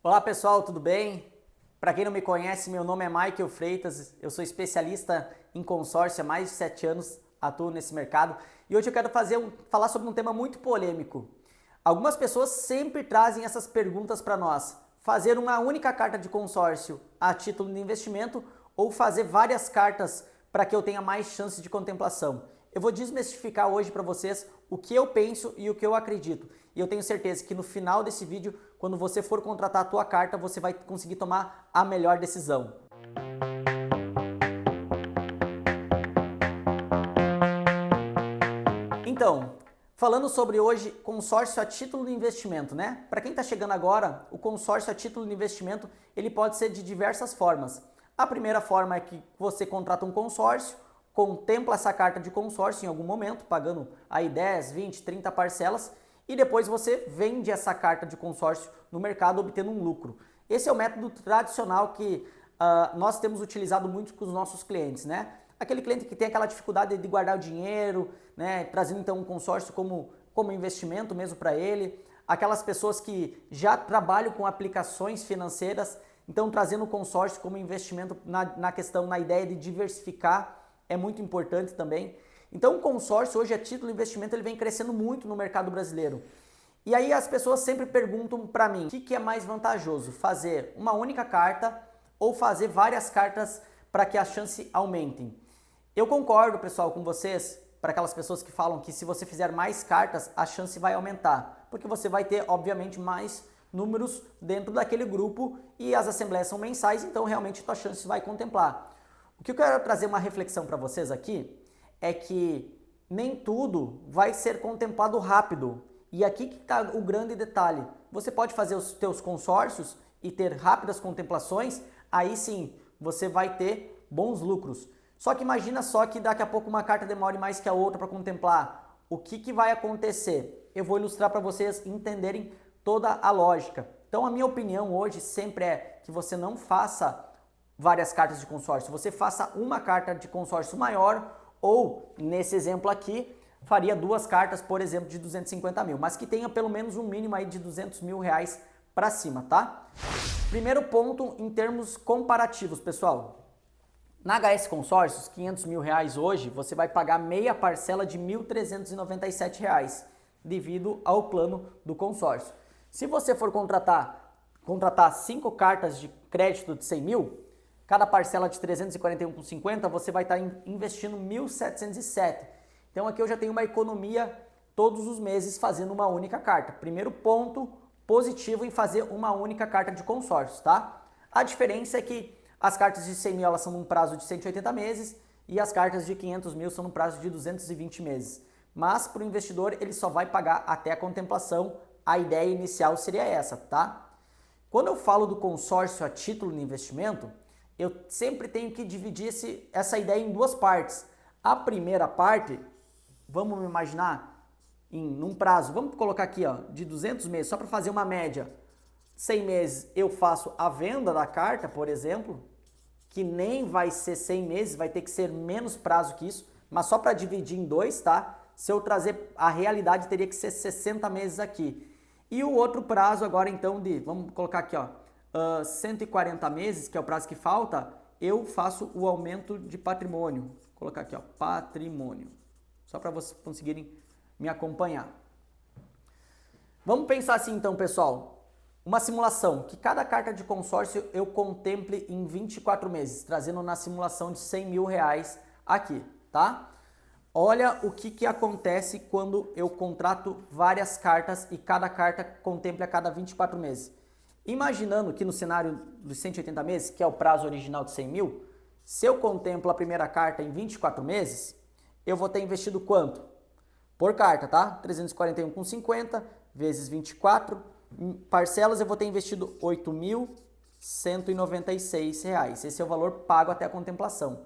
Olá pessoal, tudo bem? Para quem não me conhece, meu nome é Michael Freitas, eu sou especialista em consórcio há mais de 7 anos, atuo nesse mercado e hoje eu quero falar sobre um tema muito polêmico. Algumas pessoas sempre trazem essas perguntas para nós: fazer uma única carta de consórcio a título de investimento ou fazer várias cartas para que eu tenha mais chances de contemplação. Eu vou desmistificar hoje para vocês o que eu penso e o que eu acredito. E eu tenho certeza que no final desse vídeo, quando você for contratar a tua carta, você vai conseguir tomar a melhor decisão. Então, falando sobre hoje consórcio a título de investimento, né? Para quem está chegando agora, o consórcio a título de investimento, ele pode ser de diversas formas. A primeira forma é que você contrata um consórcio, contempla essa carta de consórcio em algum momento, pagando aí 10, 20, 30 parcelas, e depois você vende essa carta de consórcio no mercado obtendo um lucro. Esse é o método tradicional que nós temos utilizado muito com os nossos clientes, né? Aquele cliente que tem aquela dificuldade de guardar o dinheiro, né? Trazendo então um consórcio como investimento mesmo para ele. Aquelas pessoas que já trabalham com aplicações financeiras, então trazendo o consórcio como investimento na ideia de diversificar é muito importante também. Então o consórcio hoje a título de investimento ele vem crescendo muito no mercado brasileiro. E aí as pessoas sempre perguntam para mim, o que é mais vantajoso? Fazer uma única carta ou fazer várias cartas para que a chance aumentem? Eu concordo, pessoal, com vocês, para aquelas pessoas que falam que se você fizer mais cartas, a chance vai aumentar, porque você vai ter, obviamente, mais números dentro daquele grupo e as assembleias são mensais, então realmente a tua chance vai contemplar. O que eu quero trazer uma reflexão para vocês aqui é que nem tudo vai ser contemplado rápido. E aqui que está o grande detalhe. Você pode fazer os teus consórcios e ter rápidas contemplações, aí sim você vai ter bons lucros. Só que imagina só que daqui a pouco uma carta demore mais que a outra para contemplar. O que vai acontecer? Eu vou ilustrar para vocês entenderem toda a lógica. Então a minha opinião hoje sempre é que você não faça várias cartas de consórcio, você faça uma carta de consórcio maior ou, nesse exemplo aqui, faria duas cartas, por exemplo, de 250 mil, mas que tenha pelo menos um mínimo aí de 200 mil reais para cima, tá? Primeiro ponto em termos comparativos, pessoal. Na HS Consórcios, 500 mil reais hoje, você vai pagar meia parcela de R$ 1.397 reais, devido ao plano do consórcio. Se você for contratar 5 cartas de crédito de 100 mil, cada parcela de 341,50, você vai estar investindo 1.707. Então aqui eu já tenho uma economia todos os meses fazendo uma única carta. Primeiro ponto positivo em fazer uma única carta de consórcio, tá? A diferença é que as cartas de 100 mil elas são num prazo de 180 meses e as cartas de 500 mil são num prazo de 220 meses. Mas para o investidor ele só vai pagar até a contemplação. A ideia inicial seria essa, tá? Quando eu falo do consórcio a título de investimento, eu sempre tenho que dividir essa ideia em duas partes. A primeira parte, vamos imaginar num prazo, vamos colocar aqui ó, de 200 meses, só para fazer uma média. 100 meses eu faço a venda da carta, por exemplo, que nem vai ser 100 meses, vai ter que ser menos prazo que isso, mas só para dividir em dois, tá? Se eu trazer a realidade, teria que ser 60 meses aqui. E o outro prazo agora então vamos colocar aqui ó, 140 meses, que é o prazo que falta, eu faço o aumento de patrimônio. Vou colocar aqui, ó, patrimônio. Só para vocês conseguirem me acompanhar. Vamos pensar assim então, pessoal. Uma simulação, que cada carta de consórcio eu contemple em 24 meses, trazendo na simulação de 100 mil reais aqui, tá? Olha o que acontece quando eu contrato várias cartas e cada carta contemple a cada 24 meses. Imaginando que no cenário dos 180 meses, que é o prazo original de 100 mil, se eu contemplo a primeira carta em 24 meses, eu vou ter investido quanto? Por carta, tá? 341,50 vezes 24 parcelas, eu vou ter investido R$ 8.196. Esse é o valor pago até a contemplação.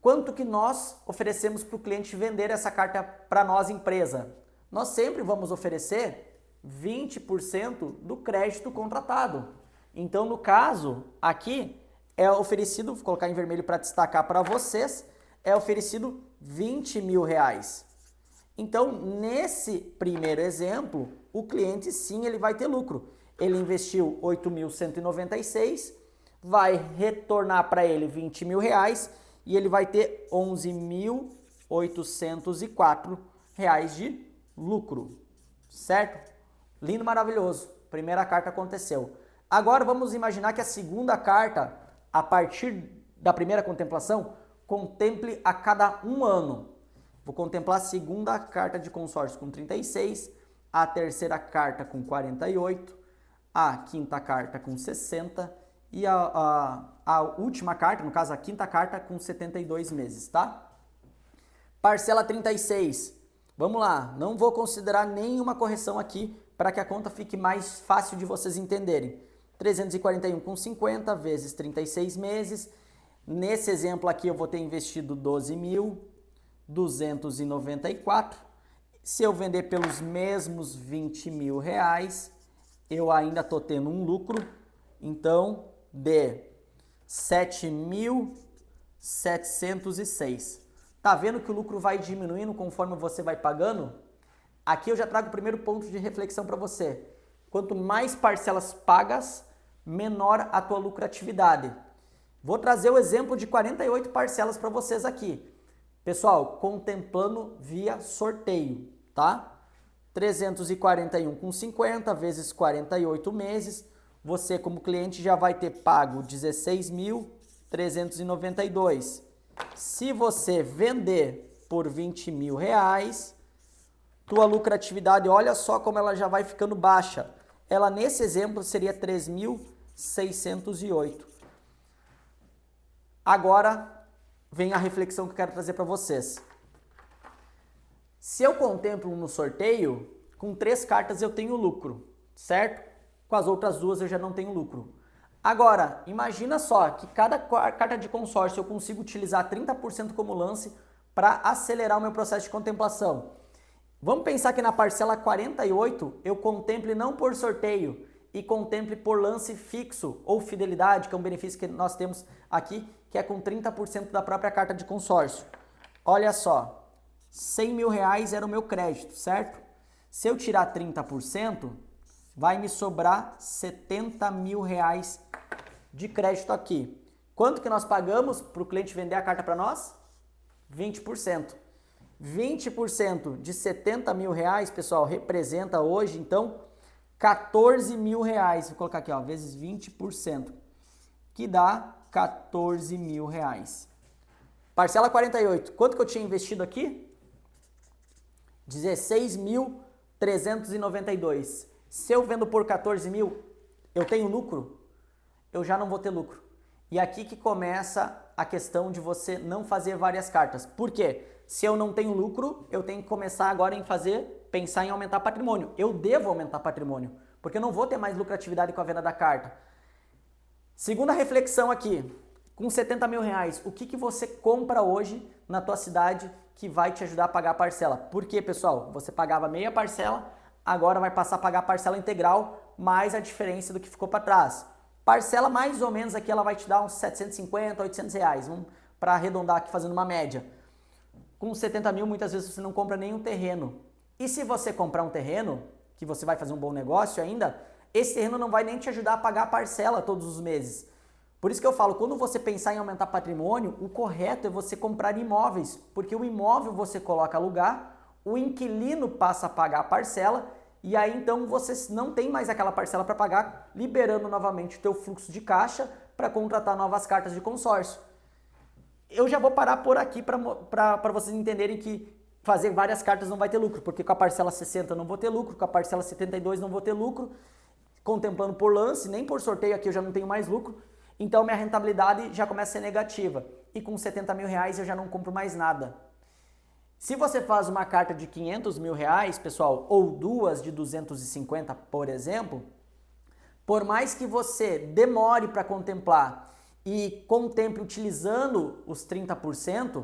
Quanto que nós oferecemos para o cliente vender essa carta para nós, empresa? Nós sempre vamos oferecer 20% do crédito contratado. Então, no caso, aqui é oferecido, vou colocar em vermelho para destacar para vocês, é oferecido 20 mil reais. Então, nesse primeiro exemplo, o cliente sim ele vai ter lucro. ele investiu 8.196, vai retornar para ele 20 mil reais e ele vai ter 11.804 reais de lucro, certo? Lindo, maravilhoso. Primeira carta aconteceu. Agora vamos imaginar que a segunda carta, a partir da primeira contemplação, contemple a cada um ano. Vou contemplar a segunda carta de consórcio com 36, a terceira carta com 48, a quinta carta com 60 e a última carta, no caso a quinta carta, com 72 meses, tá? Parcela 36. Vamos lá, não vou considerar nenhuma correção aqui para que a conta fique mais fácil de vocês entenderem. 341,50 vezes 36 meses. Nesse exemplo aqui eu vou ter investido 12.294. Se eu vender pelos mesmos 20 mil reais, eu ainda estou tendo um lucro, então, de 7.706. Tá vendo que o lucro vai diminuindo conforme você vai pagando? Aqui eu já trago o primeiro ponto de reflexão para você. Quanto mais parcelas pagas, menor a tua lucratividade. Vou trazer o exemplo de 48 parcelas para vocês aqui. Pessoal, contemplando via sorteio, tá? 341,50 vezes 48 meses, você como cliente já vai ter pago 16.392. Se você vender por 20 mil reais, tua lucratividade, olha só como ela já vai ficando baixa. Ela nesse exemplo seria 3.608. Agora vem a reflexão que eu quero trazer para vocês. Se eu contemplo no sorteio, com 3 cartas eu tenho lucro, certo? Com as outras 2 eu já não tenho lucro. Agora, imagina só que cada carta de consórcio eu consigo utilizar 30% como lance para acelerar o meu processo de contemplação. Vamos pensar que na parcela 48 eu contemple não por sorteio e contemple por lance fixo ou fidelidade, que é um benefício que nós temos aqui, que é com 30% da própria carta de consórcio. Olha só, 100 mil reais era o meu crédito, certo? Se eu tirar 30%, vai me sobrar 70 mil reais de crédito aqui. Quanto que nós pagamos para o cliente vender a carta para nós? 20%. 20% de 70 mil reais, pessoal, representa hoje, então, 14 mil reais. Vou colocar aqui, ó, vezes 20%, que dá 14 mil reais. Parcela 48, quanto que eu tinha investido aqui? 16.392. Se eu vendo por 14 mil, eu tenho lucro? Eu já não vou ter lucro. E aqui que começa a questão de você não fazer várias cartas. Por quê? Se eu não tenho lucro, eu tenho que começar agora pensar em aumentar patrimônio. Eu devo aumentar patrimônio, porque eu não vou ter mais lucratividade com a venda da carta. Segunda reflexão aqui, com 70 mil reais, o que você compra hoje na tua cidade que vai te ajudar a pagar a parcela? Por quê, pessoal? Você pagava meia parcela, agora vai passar a pagar a parcela integral, mais a diferença do que ficou para trás. Parcela mais ou menos aqui, ela vai te dar uns 750, 800 reais, para arredondar aqui fazendo uma média. Com 70 mil, muitas vezes você não compra nenhum terreno. E se você comprar um terreno, que você vai fazer um bom negócio ainda, esse terreno não vai nem te ajudar a pagar a parcela todos os meses. Por isso que eu falo, quando você pensar em aumentar patrimônio, o correto é você comprar imóveis, porque o imóvel você coloca a alugar, o inquilino passa a pagar a parcela, e aí então você não tem mais aquela parcela para pagar, liberando novamente o teu fluxo de caixa para contratar novas cartas de consórcio. Eu já vou parar por aqui para vocês entenderem que fazer várias cartas não vai ter lucro, porque com a parcela 60 eu não vou ter lucro, com a parcela 72 não vou ter lucro, contemplando por lance, nem por sorteio aqui eu já não tenho mais lucro, então minha rentabilidade já começa a ser negativa, e com 70 mil reais eu já não compro mais nada. Se você faz uma carta de 500 mil reais, pessoal, ou duas de 250, por exemplo, por mais que você demore para contemplar e contemple utilizando os 30%,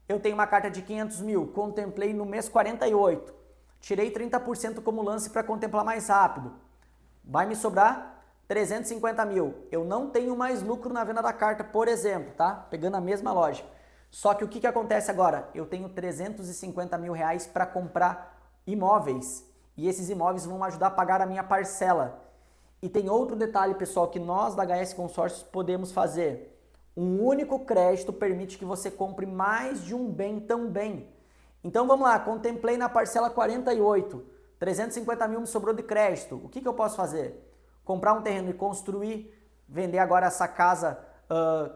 eu tenho uma carta de 500 mil, contemplei no mês 48, tirei 30% como lance para contemplar mais rápido, vai me sobrar 350 mil. Eu não tenho mais lucro na venda da carta, por exemplo, tá? Pegando a mesma lógica. Só que o que acontece agora? Eu tenho 350 mil reais para comprar imóveis e esses imóveis vão ajudar a pagar a minha parcela. E tem outro detalhe, pessoal, que nós da HS Consórcios podemos fazer. Um único crédito permite que você compre mais de um bem também. Então vamos lá, contemplei na parcela 48, 350 mil me sobrou de crédito. O que eu posso fazer? Comprar um terreno e construir, vender agora essa casa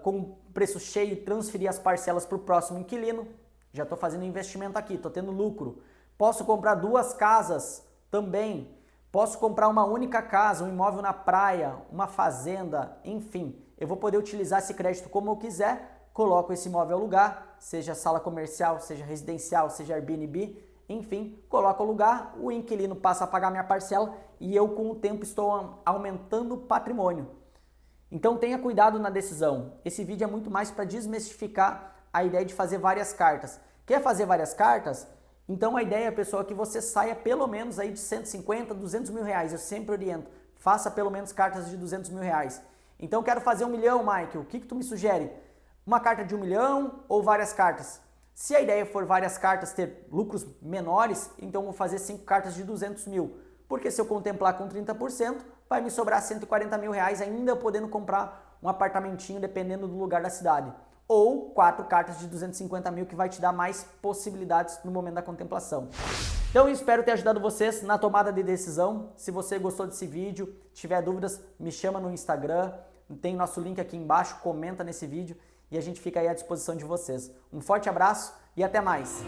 com preço cheio e transferir as parcelas para o próximo inquilino. Já estou fazendo investimento aqui, estou tendo lucro. Posso comprar 2 casas também. Posso comprar uma única casa, um imóvel na praia, uma fazenda, enfim. Eu vou poder utilizar esse crédito como eu quiser, coloco esse imóvel a alugar, seja sala comercial, seja residencial, seja Airbnb, enfim, coloco a alugar, o inquilino passa a pagar minha parcela e eu com o tempo estou aumentando o patrimônio. Então tenha cuidado na decisão. Esse vídeo é muito mais para desmistificar a ideia de fazer várias cartas. Quer fazer várias cartas? Então a ideia, pessoal, é que você saia pelo menos aí de 150, 200 mil reais. Eu sempre oriento, faça pelo menos cartas de 200 mil reais. Então quero fazer 1 milhão, Michael. O que tu me sugere? Uma carta de 1 milhão ou várias cartas? Se a ideia for várias cartas ter lucros menores, então vou fazer 5 cartas de 200 mil. Porque se eu contemplar com 30%, vai me sobrar 140 mil reais ainda podendo comprar um apartamentinho dependendo do lugar da cidade. Ou 4 cartas de 250 mil que vai te dar mais possibilidades no momento da contemplação. Então eu espero ter ajudado vocês na tomada de decisão. Se você gostou desse vídeo, tiver dúvidas, me chama no Instagram, tem nosso link aqui embaixo, comenta nesse vídeo e a gente fica aí à disposição de vocês. Um forte abraço e até mais!